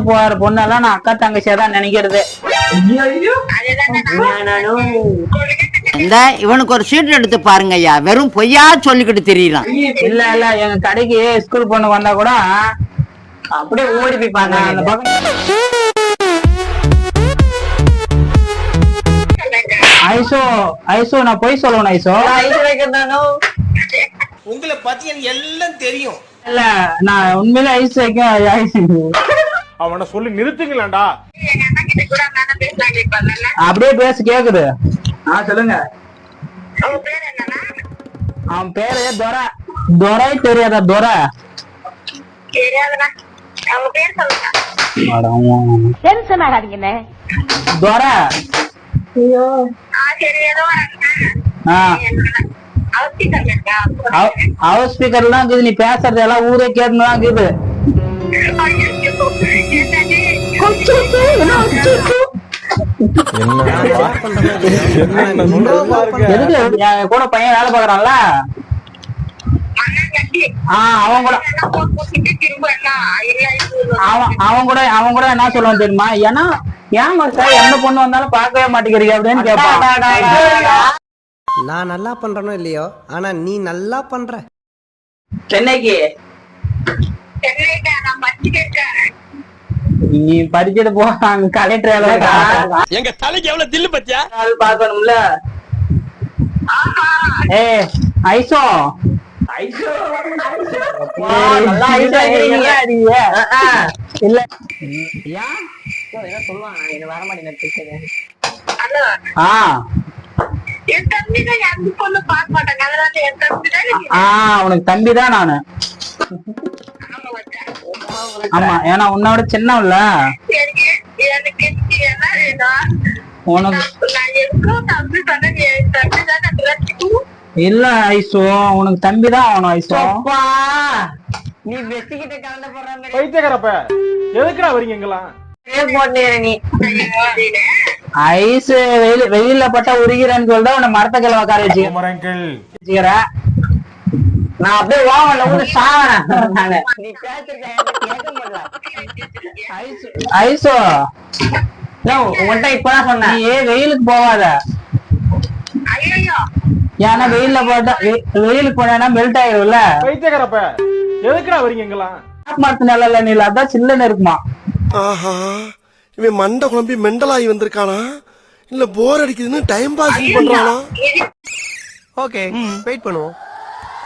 போற பொண்ணெல்லாம் நான் அக்கா தங்கச்சியா தான் நினைக்கிறது. இந்த இவனுக்கு ஒரு சீட் எடுத்து பாருங்க ஐயா, வெறும் பொய்யா சொல்லிக்கிட்டு தெரியலாம். இல்ல இல்ல எங்க கடைக்கு ஸ்கூல் பொண்ணு வந்தா கூட அப்படியே ஓடி போய்ப்பாங்க அந்த பக்கம். ஐசோ ஐசோ நான் பொய் சொல்லணும் ஐசோ. உங்களை பத்தி எனக்கு எல்லாம் தெரியும். இல்ல நான் உண்மையில ஐஸ் வைக்க அவனை சொல்லி நிறுத்துங்களேன்டா. அப்படியே பேச கேக்குது. சொல்லுங்க. அவன் பேரு துரை. துரை தெரியாதா? துரை துரை. ஹவுஸ் ஸ்பீக்கர்லாம் இருக்குது, நீ பேசுறது எல்லாம் ஊரே கேட்டுதான் இருக்குது. கூட பையன் வேலை பாக்குறான்ல, அவன் கூட என்ன சொல்லுவான் தெரியுமா? ஏன்னா ஏன் சார் எந்த பொண்ணு வந்தாலும் பார்க்கவே மாட்டேங்கிறீங்க அப்படின்னு கேட்பான். நான் நல்லா பண்றனோ இல்லையோ, ஆனா நீ நல்லா பண்ற. சென்னைக்கு நீ படிச்சுட்டு போ, அங்க கலெக்டர் எங்க தலைக்கு எவ்வளவு தில்லு பத்தியா பாக்கணும்ல. ஏ ஐசோ இல்ல உனக்கு தம்பிதான் நானு. ஆமா, ஏன்னா உன்னோட சின்னவல்ல உனக்கு. இல்ல ஐசோ, உனக்கு தம்பிதான் ஆகணும் ஐசோ. நீ வெட்டிக்கிட்ட கலந்து போற பைத்தியக்காரப்ப எதுக்குடா வரீங்க எங்கெல்லாம்? ஐஸ் வெயில பட்டா உருகிறேன்னு சொல்லிட்டு உன்னை மரத்த கிழமை கார வச்சுக்கிற. நான் அப்படியே வாங்கல கூட சாவறேன். நீ ஐசோ உன்கிட்ட இப்பதான் சொன்னேன், நீ வெயிலுக்கு போகாத. ஏன்னா வெயிலுக்கு போனா மெல்ட் ஆயிரும்ல. பைத்தியக்காரப்ப எதுக்குடா வரீங்க எங்கெல்லாம்? மரத்து நிழல்ல நீ அதான் சில்லுன்னு இருக்குமா. ஆஹா, இவன் மண்டை குழம்பி மெண்டலாகி வந்திருக்கானா இல்ல போர் அடிக்குதுன்னு டைம் பாஸ் பண்றானா? ஓகே, வெயிட் பண்ணுவோம்.